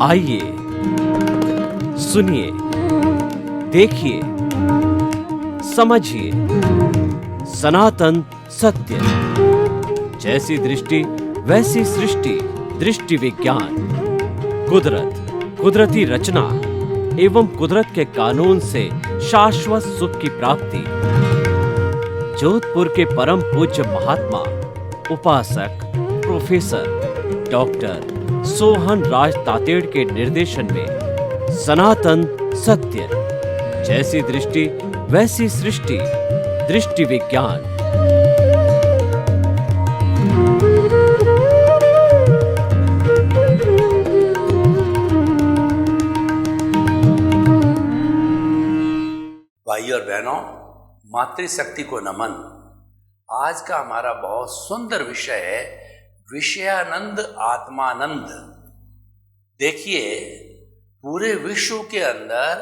आइए, सुनिए, देखिए, समझिए सनातन सत्य। जैसी दृष्टि वैसी सृष्टि, दृष्टि विज्ञान। कुदरत, कुदरती रचना एवं कुदरत के कानून से शाश्वत सुख की प्राप्ति। जोधपुर के परम पूज्य महात्मा उपासक प्रोफेसर डॉक्टर सोहन राज तातेड़ के निर्देशन में सनातन सत्य। जैसी दृष्टि वैसी सृष्टि, दृष्टि विज्ञान। भाई और बहनों, मातृशक्ति को नमन। आज का हमारा बहुत सुंदर विषय है विषयानंद आत्मानंद। देखिए, पूरे विश्व के अंदर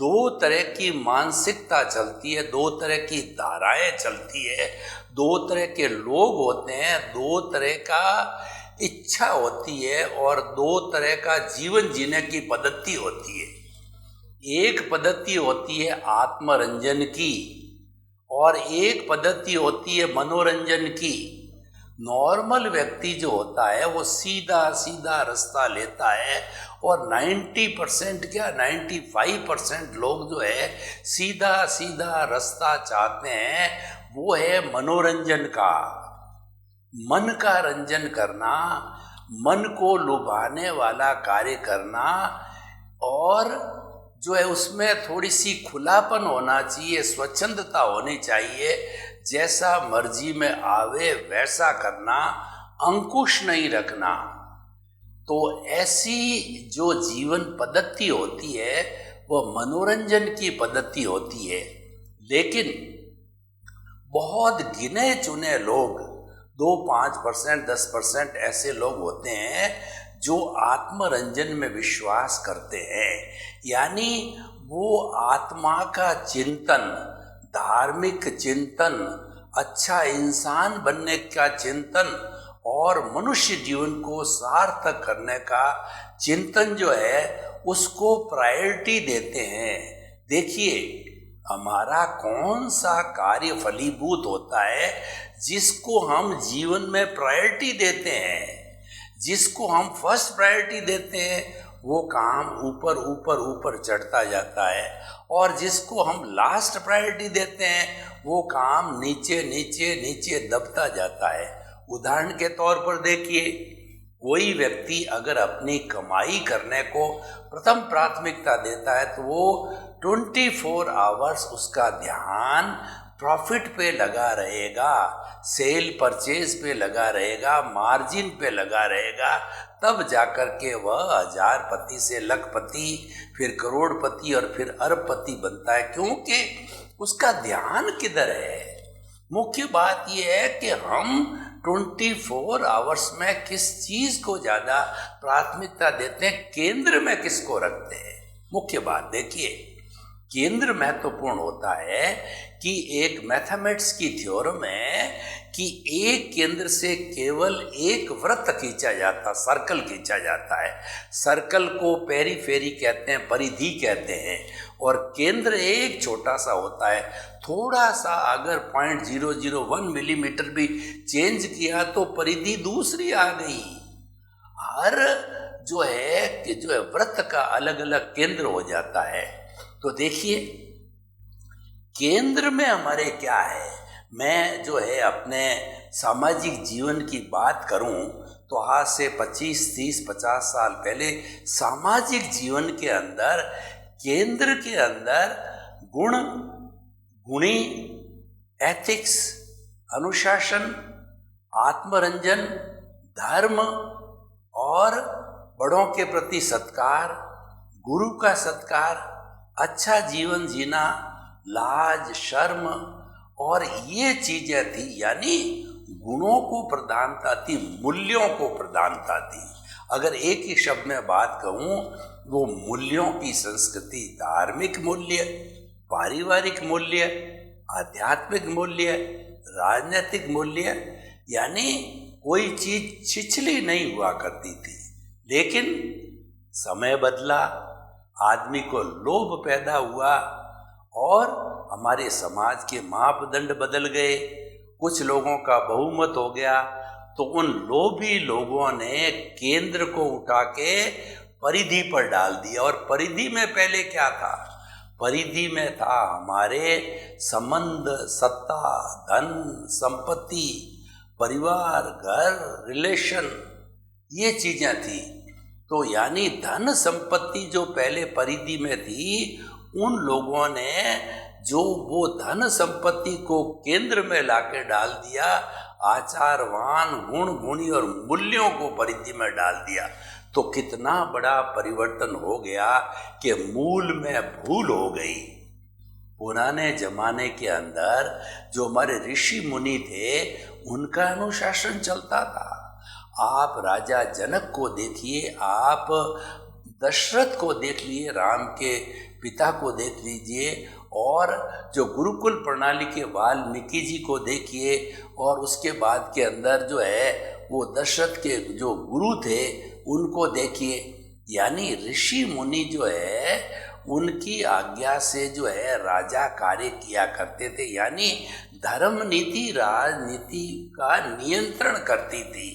दो तरह की मानसिकता चलती है, दो तरह की धाराएं चलती है, दो तरह के लोग होते हैं, दो तरह का इच्छा होती है और दो तरह का जीवन जीने की पद्धति होती है। एक पद्धति होती है आत्मरंजन की और एक पद्धति होती है मनोरंजन की। नॉर्मल व्यक्ति जो होता है वो सीधा सीधा रास्ता लेता है और 90% क्या 95% लोग जो है सीधा सीधा रास्ता चाहते हैं, वो है मनोरंजन का। मन का रंजन करना, मन को लुभाने वाला कार्य करना और जो है उसमें थोड़ी सी खुलापन होना चाहिए, स्वच्छंदता होनी चाहिए। जैसा मर्जी में आवे वैसा करना, अंकुश नहीं रखना। तो ऐसी जो जीवन पद्धति होती है वो मनोरंजन की पद्धति होती है। लेकिन बहुत गिने चुने लोग, 2-5%, 10% ऐसे लोग होते हैं जो आत्मरंजन में विश्वास करते हैं। यानी वो आत्मा का चिंतन, धार्मिक चिंतन, अच्छा इंसान बनने का चिंतन और मनुष्य जीवन को सार्थक करने का चिंतन जो है उसको प्रायोरिटी देते हैं। देखिए, हमारा कौन सा कार्य फलीभूत होता है जिसको हम जीवन में प्रायोरिटी देते हैं, जिसको हम फर्स्ट प्रायोरिटी देते हैं, वो काम ऊपर ऊपर ऊपर चढ़ता जाता है और जिसको हम लास्ट प्रायोरिटी देते हैं वो काम नीचे नीचे नीचे दबता जाता है। उदाहरण के तौर पर देखिए, कोई व्यक्ति अगर अपनी कमाई करने को प्रथम प्राथमिकता देता है तो वो 24 आवर्स उसका ध्यान प्रॉफिट पे लगा रहेगा, सेल परचेज पे लगा रहेगा, मार्जिन पे लगा रहेगा। तब जाकर के वह हजारपति से लखपति, फिर करोड़पति और फिर अरबपति बनता है, क्योंकि उसका ध्यान किधर है। मुख्य बात यह है कि हम 24 आवर्स में किस चीज को ज्यादा प्राथमिकता देते हैं, केंद्र में किसको रखते हैं। मुख्य बात देखिए, केंद्र महत्वपूर्ण होता है कि एक मैथमेटिक्स की थ्योरम है कि एक केंद्र से केवल एक वृत्त खींचा जाता, सर्कल खींचा जाता है। सर्कल को पेरीफेरी कहते हैं, परिधि कहते हैं, और केंद्र एक छोटा सा होता है। थोड़ा सा अगर 0.001 मिलीमीटर भी चेंज किया तो परिधि दूसरी आ गई। हर जो है वृत्त का अलग अलग केंद्र हो जाता है। तो देखिए, केंद्र में हमारे क्या है। मैं जो है अपने सामाजिक जीवन की बात करूं तो आज से 25, 30, 50 साल पहले सामाजिक जीवन के अंदर, केंद्र के अंदर गुण, गुणी, एथिक्स, अनुशासन, आत्मरंजन, धर्म और बड़ों के प्रति सत्कार, गुरु का सत्कार, अच्छा जीवन जीना, लाज, शर्म और ये चीजें थी। यानी गुणों को प्रधानता थी, मूल्यों को प्रधानता थी। अगर एक ही शब्द में बात कहूँ, वो मूल्यों की संस्कृति, धार्मिक मूल्य, पारिवारिक मूल्य, आध्यात्मिक मूल्य, राजनीतिक मूल्य, यानी कोई चीज छिछली नहीं हुआ करती थी। लेकिन समय बदला, आदमी को लोभ पैदा हुआ और हमारे समाज के मापदंड बदल गए। कुछ लोगों का बहुमत हो गया, तो उन लोभी लोगों ने केंद्र को उठा के परिधि पर डाल दिया। और परिधि में पहले क्या था? परिधि में था हमारे संबंध, सत्ता, धन, संपत्ति, परिवार, घर, रिलेशन, ये चीजें थी। तो यानी धन संपत्ति जो पहले परिधि में थी, उन लोगों ने जो वो धन संपत्ति को केंद्र में लाके डाल दिया, आचारवान, गुण गुणी और मूल्यों को परिधि में डाल दिया। तो कितना बड़ा परिवर्तन हो गया कि मूल में भूल हो गई। पुराने जमाने के अंदर जो हमारे ऋषि मुनि थे, उनका अनुशासन चलता था। आप राजा जनक को देखिए, आप दशरथ को देख लिए, राम के पिता को देख लीजिए, और जो गुरुकुल प्रणाली के वाल्मीकि जी को देखिए, और उसके बाद के अंदर जो है वो दशरथ के जो गुरु थे उनको देखिए। यानी ऋषि मुनि जो है उनकी आज्ञा से जो है राजा कार्य किया करते थे। यानी धर्म नीति राजनीति का नियंत्रण करती थी।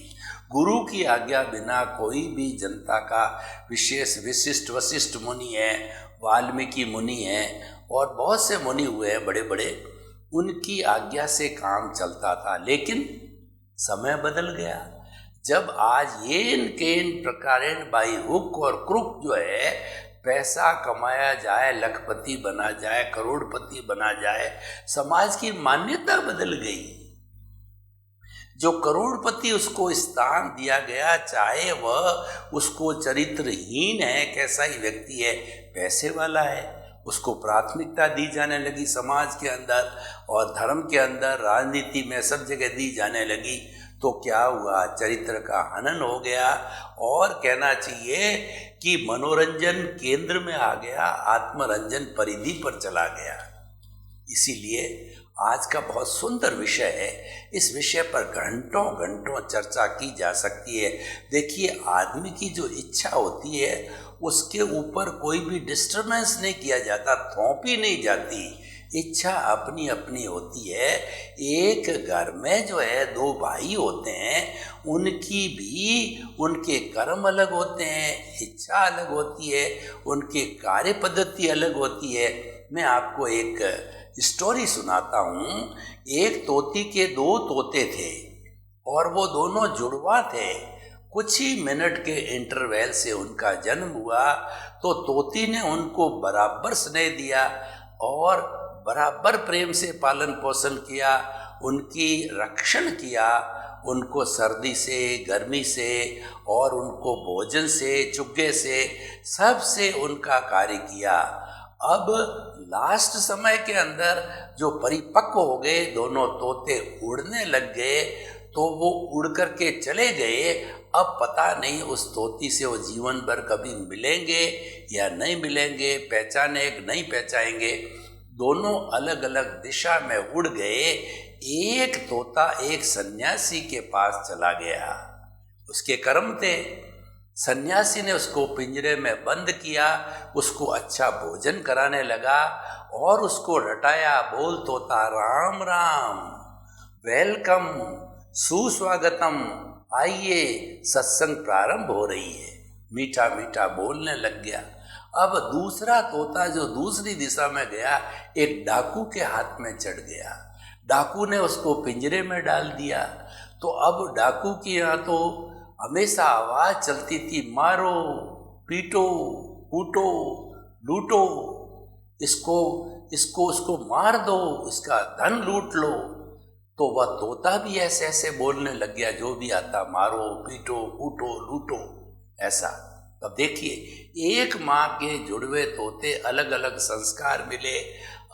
गुरु की आज्ञा बिना कोई भी जनता का, विशेष विशिष्ट वशिष्ठ मुनि है, वाल्मीकि मुनि है, और बहुत से मुनि हुए हैं बड़े बड़े, उनकी आज्ञा से काम चलता था। लेकिन समय बदल गया। जब आज येन केन प्रकारेण बाई हुक और क्रुक जो है पैसा कमाया जाए, लखपति बना जाए, करोड़पति बना जाए, समाज की मान्यता बदल गई। जो करोड़पति उसको स्थान दिया गया, चाहे वह उसको चरित्रहीन है, कैसा ही व्यक्ति है, पैसे वाला है, उसको प्राथमिकता दी जाने लगी समाज के अंदर और धर्म के अंदर, राजनीति में, सब जगह दी जाने लगी। तो क्या हुआ? चरित्र का हनन हो गया, और कहना चाहिए कि मनोरंजन केंद्र में आ गया, आत्मरंजन परिधि पर चला गया। इसीलिए आज का बहुत सुंदर विषय है। इस विषय पर घंटों घंटों चर्चा की जा सकती है। देखिए, आदमी की जो इच्छा होती है उसके ऊपर कोई भी डिस्टर्बेंस नहीं किया जाता, थोपी नहीं जाती। इच्छा अपनी अपनी होती है। एक घर में जो है दो भाई होते हैं, उनकी भी उनके कर्म अलग होते हैं, इच्छा अलग होती है, उनके कार्य पद्धति अलग होती है। मैं आपको एक स्टोरी सुनाता हूँ। एक तोती के दो तोते थे और वो दोनों जुड़वा थे। कुछ ही मिनट के इंटरवल से उनका जन्म हुआ। तो तोती ने उनको बराबर स्नेह दिया और बराबर प्रेम से पालन पोषण किया, उनकी रक्षण किया, उनको सर्दी से, गर्मी से और उनको भोजन से, चुग्गे से, सब से उनका कार्य किया। अब लास्ट समय के अंदर जो परिपक्व हो गए, दोनों तोते उड़ने लग गए, तो वो उड़ कर के चले गए। अब पता नहीं उस तोती से वो जीवन भर कभी मिलेंगे या नहीं मिलेंगे, पहचाने नहीं पहचाएंगे। दोनों अलग अलग दिशा में उड़ गए। एक तोता एक सन्यासी के पास चला गया, उसके कर्म थे। सन्यासी ने उसको पिंजरे में बंद किया, उसको अच्छा भोजन कराने लगा और उसको रटाया। बोल तोता, राम राम, वेलकम, सुस्वागतम, आइए, सत्संग प्रारंभ हो रही है। मीठा मीठा बोलने लग गया। अब दूसरा तोता जो दूसरी दिशा में गया, एक डाकू के हाथ में चढ़ गया। डाकू ने उसको पिंजरे में डाल दिया। तो अब डाकू की यहाँ तो हमेशा आवाज चलती थी, मारो, पीटो, कूटो, लूटो, इसको मार दो, इसका धन लूट लो। तो वह तोता भी ऐसे ऐसे बोलने लग गया, जो भी आता, मारो, पीटो, कूटो, लूटो, ऐसा। अब देखिए, एक माँ के जुड़वे तोते, अलग अलग संस्कार मिले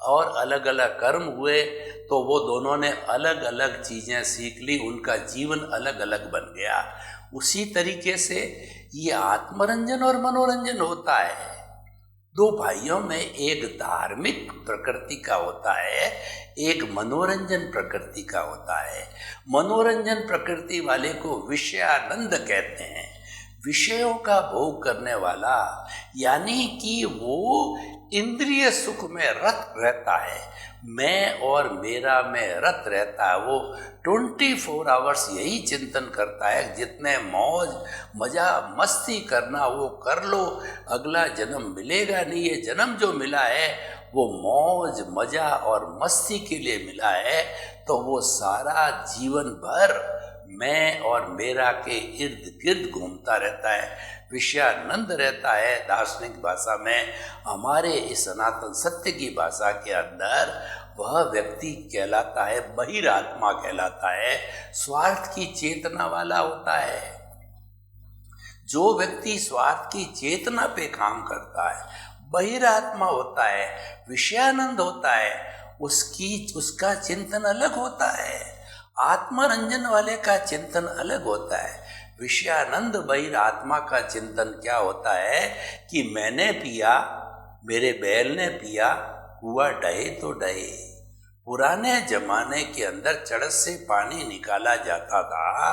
और अलग अलग कर्म हुए, तो वो दोनों ने अलग अलग चीज़ें सीख ली, उनका जीवन अलग अलग बन गया। उसी तरीके से ये आत्मरंजन और मनोरंजन होता है। दो भाइयों में एक धार्मिक प्रकृति का होता है, एक मनोरंजन प्रकृति का होता है। मनोरंजन प्रकृति वाले को विषयानंद कहते हैं, विषयों का भोग करने वाला, यानी कि वो इंद्रिय सुख में रत रहता है, मैं और मेरा में रत रहता है। वो 24 आवर्स यही चिंतन करता है, जितने मौज मजा मस्ती करना वो कर लो, अगला जन्म मिलेगा नहीं, ये जन्म जो मिला है वो मौज मजा और मस्ती के लिए मिला है। तो वो सारा जीवन भर मैं और मेरा के इर्द गिर्द घूमता रहता है, विषयानंद रहता है। दार्शनिक भाषा में, हमारे इस सनातन सत्य की भाषा के अंदर वह व्यक्ति कहलाता है, बहिरात्मा कहलाता है, स्वार्थ की चेतना वाला होता है। जो व्यक्ति स्वार्थ की चेतना पे काम करता है, बहिरात्मा होता है, विषयानंद होता है, उसका चिंतन अलग होता है। आत्मरंजन वाले का चिंतन अलग होता है। विषयानंद बहिरात्मा का चिंतन क्या होता है कि मैंने पिया, मेरे बैल ने पिया, हुआ डहे तो डहे। पुराने जमाने के अंदर चड़स से पानी निकाला जाता था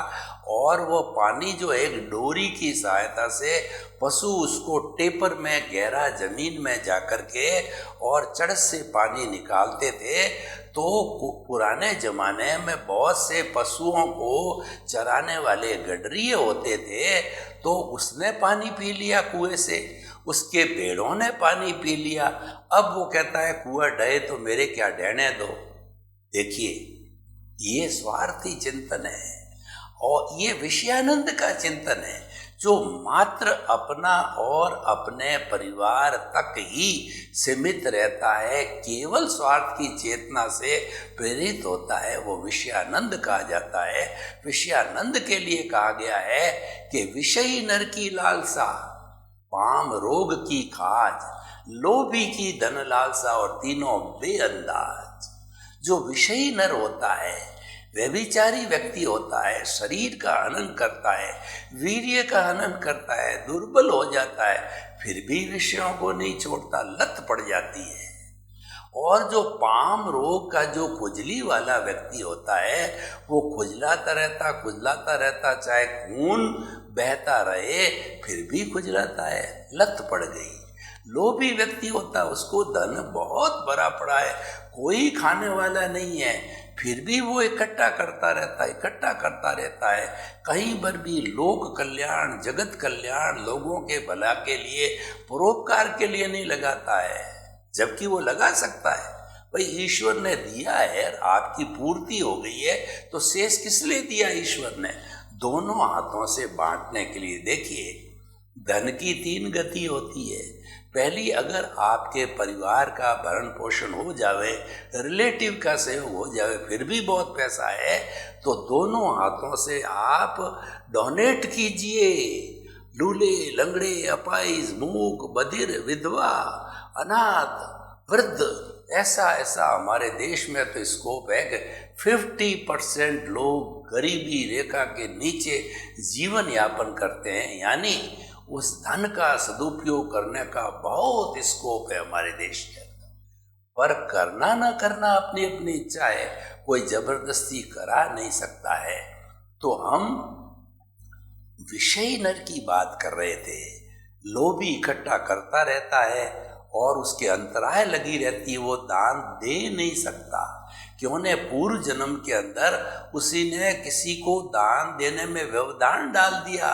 और वो पानी जो एक डोरी की सहायता से पशु उसको टेपर में गहरा जमीन में जाकर के और चड़स से पानी निकालते थे। तो पुराने ज़माने में बहुत से पशुओं को चराने वाले गडरिये होते थे, तो उसने पानी पी लिया कुएं से, उसके भेड़ों ने पानी पी लिया। अब वो कहता है कुआं डहे तो मेरे क्या डहने दो। देखिए, ये स्वार्थी चिंतन है और ये विषयानंद का चिंतन है, जो मात्र अपना और अपने परिवार तक ही सीमित रहता है, केवल स्वार्थ की चेतना से प्रेरित होता है, वो विषयानंद कहा जाता है। विषयानंद के लिए कहा गया है कि विषयी नर की लालसा, पाम रोग की खाज, लोभी की धन लालसा और तीनों बेअंदाज। जो विषयी नर होता है, व्यभिचारी व्यक्ति होता है, शरीर का हनन करता है, वीर्य का हनन करता है, दुर्बल हो जाता है, फिर भी विषयों को नहीं छोड़ता, लत पड़ जाती है। और जो पाम रोग का जो खुजली वाला व्यक्ति होता है, वो खुजलाता रहता, चाहे खून बहता रहे फिर भी खुजलाता है, लत पड़ गई। लोभी व्यक्ति होता है, उसको धन बहुत भरा पड़ा है, कोई खाने वाला नहीं है, फिर भी वो इकट्ठा करता रहता है। कहीं पर भी लोक कल्याण, जगत कल्याण, लोगों के भला के लिए, परोपकार के लिए नहीं लगाता है, जबकि वो लगा सकता है। भाई ईश्वर ने दिया है, आपकी पूर्ति हो गई है, तो शेष किस लिए दिया ईश्वर ने? दोनों हाथों से बांटने के लिए। देखिए, धन की 3 गति होती है। पहली, अगर आपके परिवार का भरण पोषण हो जावे, रिलेटिव का सहयोग हो जावे, फिर भी बहुत पैसा है, तो दोनों हाथों से आप डोनेट कीजिए। लूले, लंगड़े, अपाइज, मूक, बधिर, विधवा, अनाथ, वृद्ध, ऐसा हमारे देश में तो स्कोप है कि 50% लोग गरीबी रेखा के नीचे जीवन यापन करते हैं, यानी उस धन का सदुपयोग करने का बहुत स्कोप है हमारे देश के अंदर। पर करना ना करना अपनी अपनी इच्छा है, कोई जबरदस्ती करा नहीं सकता है। तो हम विषयी नर की बात कर रहे थे। लोभी इकट्ठा करता रहता है और उसके अंतराय लगी रहती है, वो दान दे नहीं सकता। क्यों ने पूर्व जन्म के अंदर उसी ने किसी को दान देने में व्यवधान डाल दिया,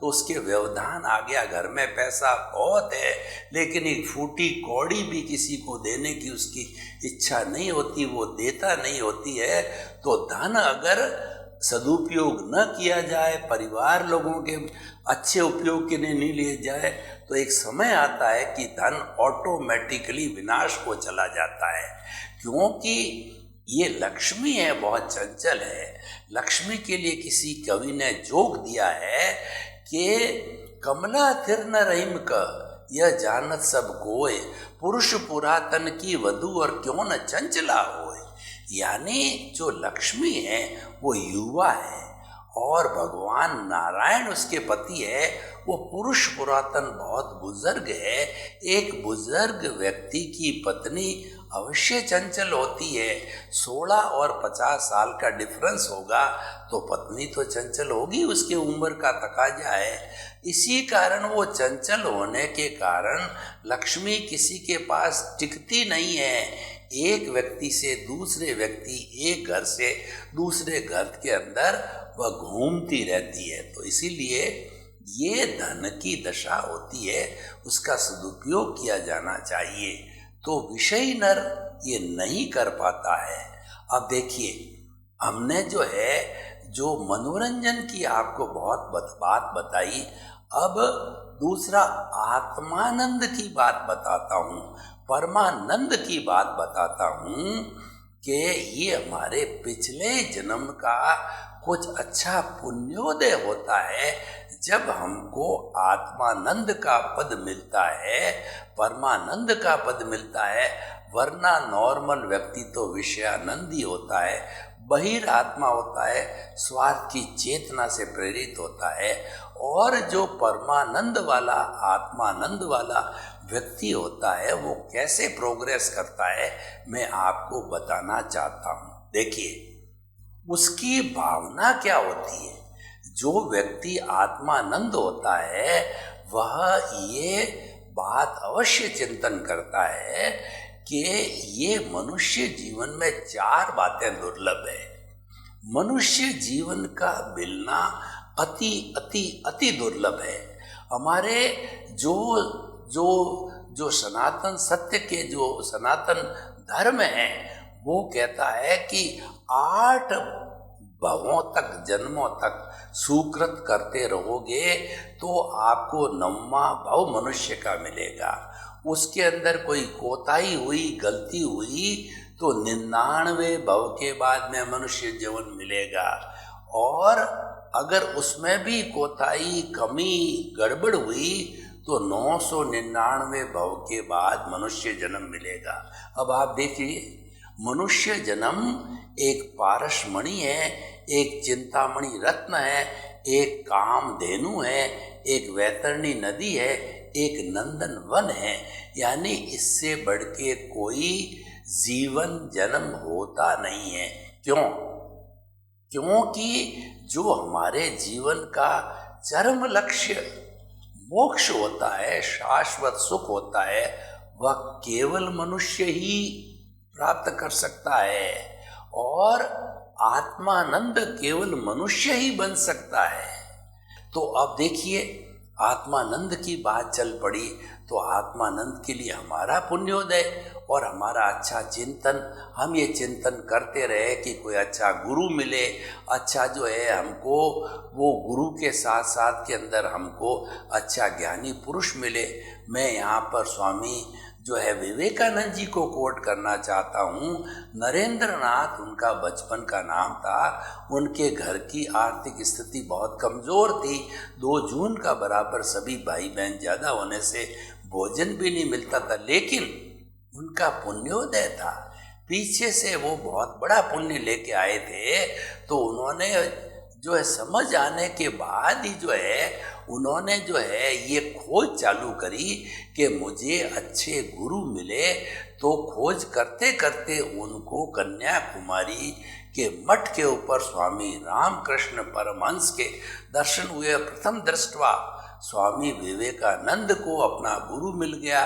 तो उसके व्यवधान आ गया। घर में पैसा बहुत है, लेकिन एक फूटी कौड़ी भी किसी को देने की उसकी इच्छा नहीं होती, वो देता नहीं होती है। तो धन अगर सदुपयोग न किया जाए, परिवार लोगों के अच्छे उपयोग के लिए नहीं लिए जाए, तो एक समय आता है कि धन ऑटोमेटिकली विनाश को चला जाता है। क्योंकि ये लक्ष्मी है, बहुत चंचल है। लक्ष्मी के लिए किसी कवि ने जोक दिया है कि कमला थिर न रहीम का यह जानत सब कोय, पुरुष पुरातन की वधु और क्यों न चंचला होए। यानी जो लक्ष्मी है वो युवा है और भगवान नारायण उसके पति है। वो पुरुष पुरातन बहुत बुजुर्ग है। एक बुजुर्ग व्यक्ति की पत्नी अवश्य चंचल होती है। 16 और 50 साल का डिफरेंस होगा तो पत्नी तो चंचल होगी, उसके उम्र का तकाजा है। इसी कारण वो चंचल होने के कारण लक्ष्मी किसी के पास टिकती नहीं है। एक व्यक्ति से दूसरे व्यक्ति, एक घर से दूसरे घर के अंदर वह घूमती रहती है। तो इसीलिए ये धन की दशा होती है, उसका सदुपयोग किया जाना चाहिए। तो विषयी नर ये नहीं कर पाता है। अब देखिए, हमने जो मनोरंजन की आपको बहुत बात बताई, अब दूसरा आत्मानंद की बात बताता हूँ, परमानंद की बात बताता हूँ कि ये हमारे पिछले जन्म का कुछ अच्छा पुण्योदय होता है जब हमको आत्मानंद का पद मिलता है, परमानंद का पद मिलता है। वरना नॉर्मल व्यक्ति तो विषयानंद ही होता है, बहिरात्मा होता है, स्वार्थ की चेतना से प्रेरित होता है। और जो परमानंद वाला, आत्मानंद वाला व्यक्ति होता है, वो कैसे प्रोग्रेस करता है मैं आपको बताना चाहता हूँ। देखिए, उसकी भावना क्या होती है। जो व्यक्ति आत्मानंद होता है वह ये बात अवश्य चिंतन करता है कि ये मनुष्य जीवन में 4 बातें दुर्लभ है। मनुष्य जीवन का मिलना अति अति अति दुर्लभ है। हमारे जो सनातन सत्य के जो सनातन धर्म है वो कहता है कि 8 भवों तक, जन्मों तक सुकृत करते रहोगे तो आपको 9वां भव मनुष्य का मिलेगा। उसके अंदर कोई कोताही हुई, गलती हुई तो 99 भव के बाद में मनुष्य जीवन मिलेगा। और अगर उसमें भी कोताही, कमी, गड़बड़ हुई तो 999 भव के बाद मनुष्य जन्म मिलेगा। अब आप देखिए, मनुष्य जन्म एक पारसमणि है, एक चिंतामणि रत्न है, एक कामधेनु है, एक वैतरणी नदी है, एक नंदन वन है। यानी इससे बढ़ के कोई जीवन जन्म होता नहीं है। क्यों? क्योंकि जो हमारे जीवन का चरम लक्ष्य मोक्ष होता है, शाश्वत सुख होता है, वह केवल मनुष्य ही प्राप्त कर सकता है। और आत्मानंद केवल मनुष्य ही बन सकता है। तो अब देखिए, आत्मानंद की बात चल पड़ी तो आत्मानंद के लिए हमारा पुण्योदय और हमारा अच्छा चिंतन, हम ये चिंतन करते रहे कि कोई अच्छा गुरु मिले, अच्छा जो है हमको वो गुरु के साथ साथ के अंदर हमको अच्छा ज्ञानी पुरुष मिले। मैं यहाँ पर स्वामी जो है विवेकानंद जी को कोट करना चाहता हूँ। नरेंद्र नाथ उनका बचपन का नाम था। उनके घर की आर्थिक स्थिति बहुत कमज़ोर थी। 2 जून का बराबर सभी भाई बहन ज़्यादा होने से भोजन भी नहीं मिलता था, लेकिन उनका पुण्योदय था। पीछे से वो बहुत बड़ा पुण्य लेके आए थे। तो उन्होंने जो है समझ आने के बाद ही जो है उन्होंने जो है ये खोज चालू करी कि मुझे अच्छे गुरु मिले। तो खोज करते करते उनको कन्याकुमारी के मठ के ऊपर स्वामी रामकृष्ण परमहंस के दर्शन हुए। प्रथम दृष्टवा स्वामी विवेकानंद को अपना गुरु मिल गया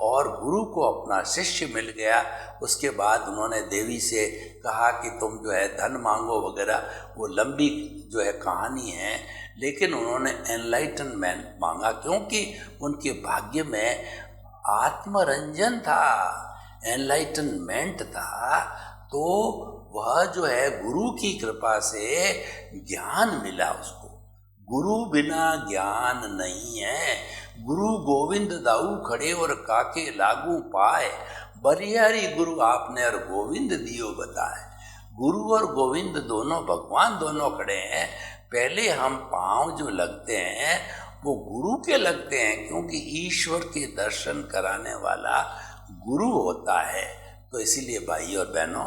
और गुरु को अपना शिष्य मिल गया। उसके बाद उन्होंने देवी से कहा कि तुम जो है धन मांगो वगैरह, वो लंबी जो है कहानी है। लेकिन उन्होंने एनलाइटनमेंट मांगा क्योंकि उनके भाग्य में आत्मरंजन था, एनलाइटनमेंट था। तो वह जो है गुरु की कृपा से ज्ञान मिला उसको। गुरु बिना ज्ञान नहीं है। गुरु गोविंद दाऊ खड़े और काके लागू पाए, बरियारी गुरु आपने और गोविंद दियो बताए। गुरु और गोविंद दोनों भगवान दोनों खड़े हैं। पहले हम पांव जो लगते हैं वो गुरु के लगते हैं, क्योंकि ईश्वर के दर्शन कराने वाला गुरु होता है। तो इसीलिए भाई और बहनों,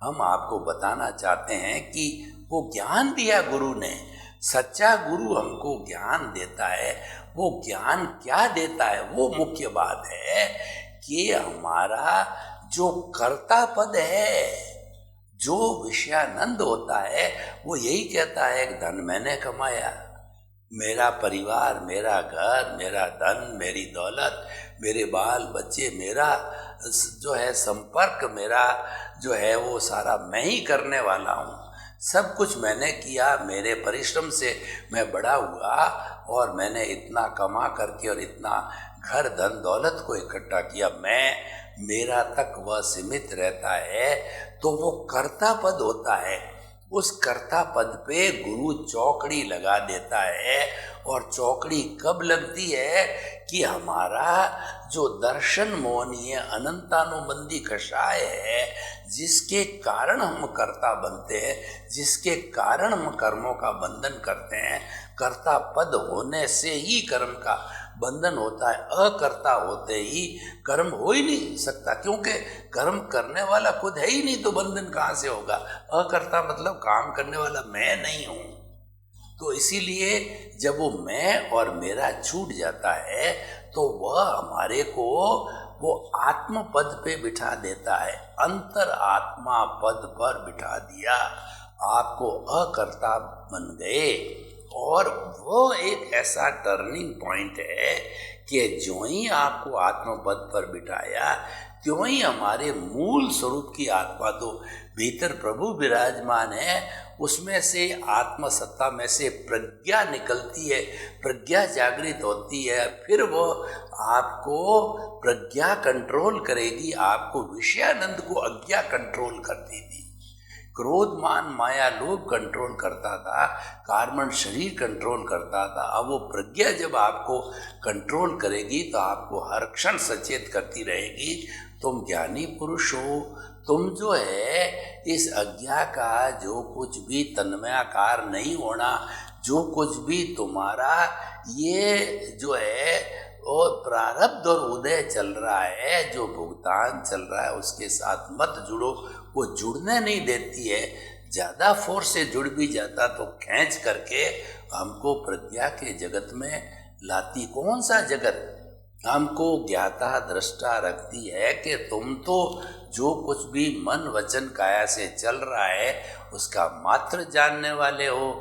हम आपको बताना चाहते हैं कि वो ज्ञान दिया गुरु ने। सच्चा गुरु हमको ज्ञान देता है। वो ज्ञान क्या देता है, वो मुख्य बात है कि हमारा जो कर्ता पद है, जो विषयानंद होता है, वो यही कहता है कि धन मैंने कमाया, मेरा परिवार, मेरा घर, मेरा धन, मेरी दौलत, मेरे बाल बच्चे, मेरा जो है संपर्क, मेरा जो है वो सारा मैं ही करने वाला हूँ। सब कुछ मैंने किया, मेरे परिश्रम से मैं बड़ा हुआ और मैंने इतना कमा करके और इतना घर धन दौलत को इकट्ठा किया। मेरा तक वह सीमित रहता है, तो वो कर्ता पद होता है। उस कर्ता पद पे गुरु चौकड़ी लगा देता है। और चौकड़ी कब लगती है कि हमारा जो दर्शन मोहनीय अनंतानुबंधी कषाय है, जिसके कारण हम कर्ता बनते हैं, जिसके कारण हम कर्मों का बंधन करते हैं। कर्ता पद होने से ही कर्म का बंधन होता है। अकर्ता होते ही कर्म हो ही नहीं सकता, क्योंकि कर्म करने वाला खुद है ही नहीं, तो बंधन कहाँ से होगा। अकर्ता मतलब काम करने वाला मैं नहीं हूँ। तो इसीलिए जब वो मैं और मेरा छूट जाता है, तो वह हमारे को वो आत्म पद पे बिठा देता है। अंतर आत्मा पद पर बिठा दिया, आपको अकर्ता बन गए। और वो एक ऐसा टर्निंग पॉइंट है कि जो ही आपको आत्म पद पर बिठाया, त्यों ही हमारे मूल स्वरूप की आत्मा, तो भीतर प्रभु विराजमान है, उसमें से आत्म सत्ता में से प्रज्ञा निकलती है, प्रज्ञा जागृत होती है। फिर वो आपको प्रज्ञा कंट्रोल करेगी। आपको विषयानंद को अज्ञा कंट्रोल करती थी, क्रोध मान माया लोभ कंट्रोल करता था, कार्बन शरीर कंट्रोल करता था। अब वो प्रज्ञा जब आपको कंट्रोल करेगी, तो आपको हर क्षण सचेत करती रहेगी, तुम ज्ञानी पुरुष हो। तुम जो है इस अज्ञा का जो कुछ भी तन्मयाकार नहीं होना, जो कुछ भी तुम्हारा ये जो है और प्रारब्ध और उदय चल रहा है, जो भुगतान चल रहा है, उसके साथ मत जुड़ो। वो जुड़ने नहीं देती है। ज़्यादा फोर्स से जुड़ भी जाता तो खींच करके हमको प्रज्ञा के जगत में लाती। कौन सा जगत? हमको ज्ञाता दृष्टा रखती है कि तुम तो जो कुछ भी मन वचन काया से चल रहा है, उसका मात्र जानने वाले हो,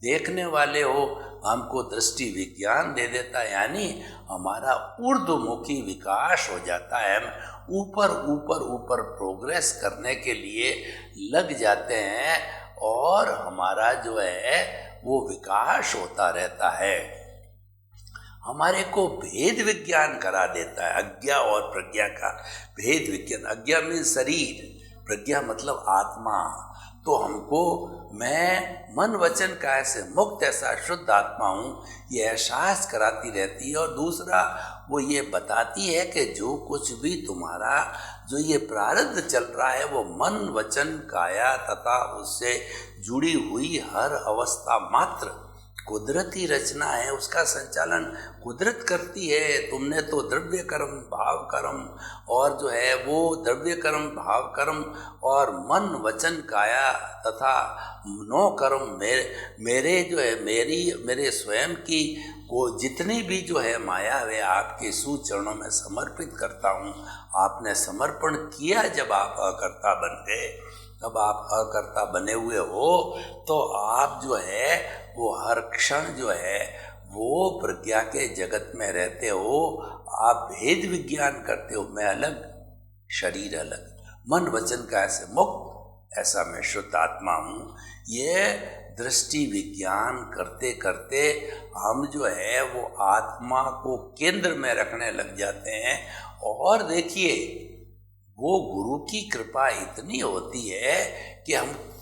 देखने वाले हो। हमको दृष्टि विज्ञान दे देता है, यानी हमारा ऊर्ध्वमुखी विकास हो जाता है। हम ऊपर ऊपर ऊपर प्रोग्रेस करने के लिए लग जाते हैं और हमारा जो है वो विकास होता रहता है। हमारे को भेद विज्ञान करा देता है, अज्ञा और प्रज्ञा का भेद विज्ञान। अज्ञा में शरीर, प्रज्ञा मतलब आत्मा। तो हमको मैं मन वचन काया से मुक्त ऐसा शुद्ध आत्मा हूँ, ये एहसास कराती रहती है। और दूसरा वो ये बताती है कि जो कुछ भी तुम्हारा जो ये प्रारब्ध चल रहा है, वो मन वचन काया तथा उससे जुड़ी हुई हर अवस्था मात्र कुदरती रचना है। उसका संचालन कुदरत करती है। तुमने तो द्रव्य कर्म भाव कर्म और जो है वो द्रव्य कर्म भाव कर्म और मन वचन काया तथा नो कर्म मेरे जो है मेरे स्वयं की वो जितनी भी जो है माया वे आपके सुचरणों में समर्पित करता हूँ। आपने समर्पण किया जब आप अकर्ता बन गए, तब आप अकर्ता बने हुए हो, तो आप जो है वो हर क्षण जो है वो प्रज्ञा के जगत में रहते हो। आप भेद विज्ञान करते हो, मैं अलग शरीर अलग, मन वचन का ऐसे मुक्त, ऐसा मैं शुद्ध आत्मा हूँ। ये दृष्टि विज्ञान करते करते हम जो है वो आत्मा को केंद्र में रखने लग जाते हैं। और देखिए वो गुरु की कृपा इतनी होती है कि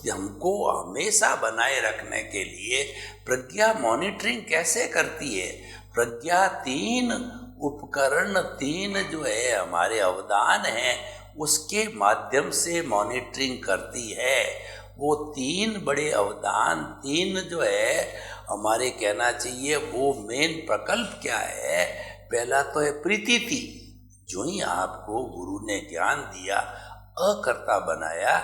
हमको हमेशा बनाए रखने के लिए प्रज्ञा मॉनिटरिंग कैसे करती है। प्रज्ञा तीन उपकरण, तीन जो है हमारे अवदान हैं, उसके माध्यम से मॉनिटरिंग करती है। वो तीन बड़े अवदान, तीन जो है हमारे कहना चाहिए वो मेन प्रकल्प क्या है। पहला तो है प्रीति थी। जो ही आपको गुरु ने ज्ञान दिया, अकर्ता बनाया,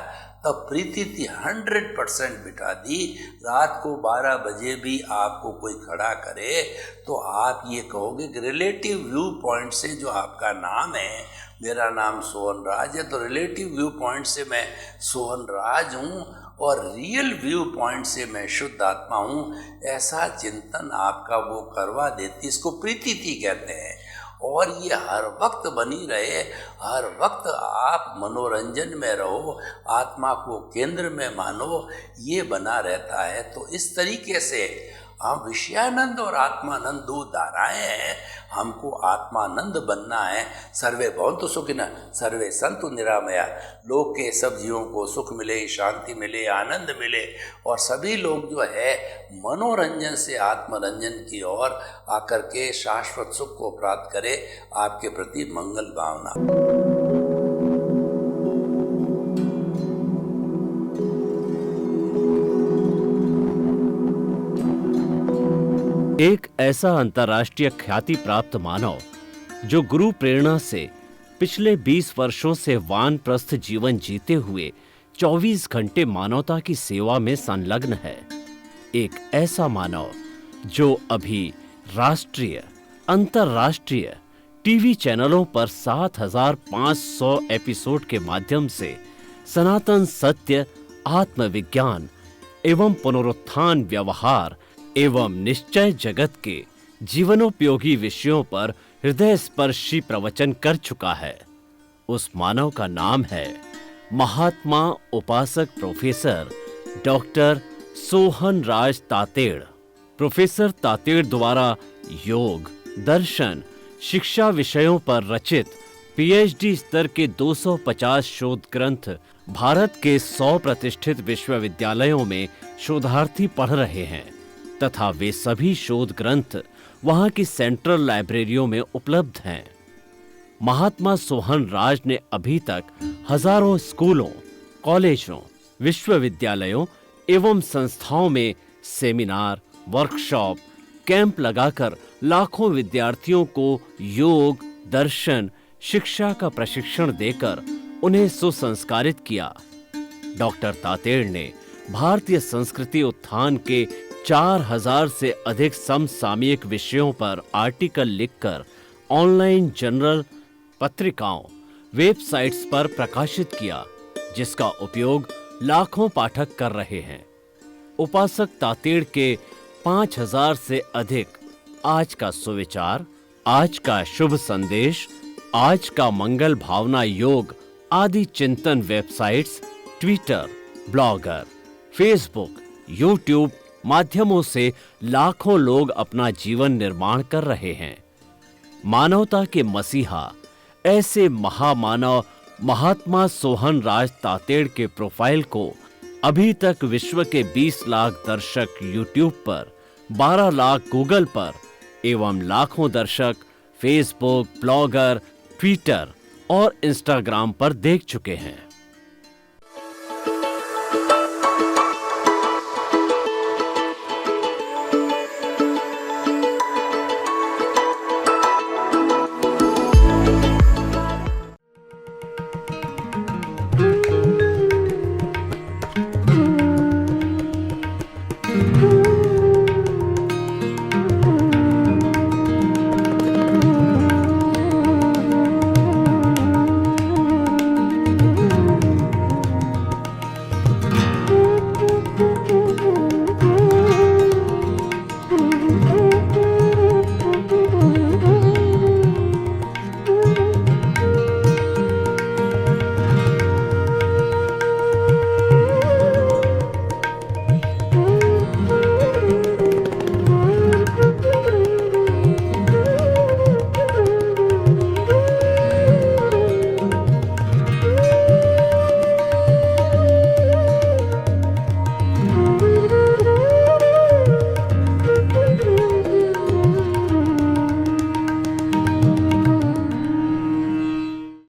तब प्रीति थी 100% बिठा दी। रात को 12 बजे भी आपको कोई खड़ा करे तो आप ये कहोगे कि रिलेटिव व्यू पॉइंट से जो आपका नाम है, मेरा नाम सोहन राज है, तो रिलेटिव व्यू पॉइंट से मैं सोहन राज हूँ और रियल व्यू पॉइंट से मैं शुद्ध आत्मा हूँ, ऐसा चिंतन आपका वो करवा देती। इसको प्रीति कहते हैं। और ये हर वक्त बनी रहे, हर वक्त आप मनोरंजन में रहो, आत्मा को केंद्र में मानो, ये बना रहता है। तो इस तरीके से हम विषयानंद और आत्मानंद दो धाराएं हैं, हमको आत्मानंद बनना है। सर्वे भवन्तु सुखिनः सर्वे सन्तु निरामया, लोक के सब जीवों को सुख मिले, शांति मिले, आनंद मिले और सभी लोग जो है मनोरंजन से आत्मरंजन की ओर आकर के शाश्वत सुख को प्राप्त करे। आपके प्रति मंगल भावना। एक ऐसा अंतर्राष्ट्रीय ख्याति प्राप्त मानव जो गुरु प्रेरणा से पिछले 20 वर्षों से वानप्रस्थ जीवन जीते हुए 24 घंटे मानवता की सेवा में संलग्न है। एक ऐसा मानव जो अभी राष्ट्रीय, अंतर्राष्ट्रीय टीवी चैनलों पर 7,500 एपिसोड के माध्यम से सनातन सत्य, आत्मविज्ञान एवं पुनरुत्थान, व्यवहार एवं निश्चय जगत के जीवनोपयोगी विषयों पर हृदय स्पर्शी प्रवचन कर चुका है। उस मानव का नाम है महात्मा उपासक प्रोफेसर डॉक्टर सोहन राज तातेड़। प्रोफेसर तातेड़ द्वारा योग, दर्शन, शिक्षा विषयों पर रचित पीएचडी स्तर के 250 शोध ग्रंथ भारत के 100 प्रतिष्ठित विश्वविद्यालयों में शोधार्थी पढ़ रहे हैं तथा वे सभी शोध ग्रंथ वहां की सेंट्रल लाइब्रेरियों में उपलब्ध हैं। महात्मा सोहन राज ने अभी तक हजारों स्कूलों, कॉलेजों, विश्वविद्यालयों एवं संस्थाओं में सेमिनार, वर्कशॉप, कैंप लगाकर लाखों विद्यार्थियों को योग, दर्शन, शिक्षा का प्रशिक्षण देकर उन्हें सुसंस्कारित किया। डॉक्टर तातेड़ ने भारतीय संस्कृति उत्थान के 4000 से अधिक समसामयिक विषयों पर आर्टिकल लिखकर ऑनलाइन जर्नल, पत्रिकाओं, वेबसाइट्स पर प्रकाशित किया, जिसका उपयोग लाखों पाठक कर रहे हैं। उपासक तातेड़ के 5000 से अधिक आज का सुविचार, आज का शुभ संदेश, आज का मंगल भावना योग आदि चिंतन websites, Twitter, blogger, Facebook, YouTube माध्यमों से लाखों लोग अपना जीवन निर्माण कर रहे हैं। मानवता के मसीहा ऐसे महामानव महात्मा सोहन राज तातेड़ के प्रोफाइल को अभी तक विश्व के 20 लाख दर्शक यूट्यूब पर, 12 लाख गूगल पर एवं लाखों दर्शक फेसबुक, ब्लॉगर, ट्विटर और इंस्टाग्राम पर देख चुके हैं।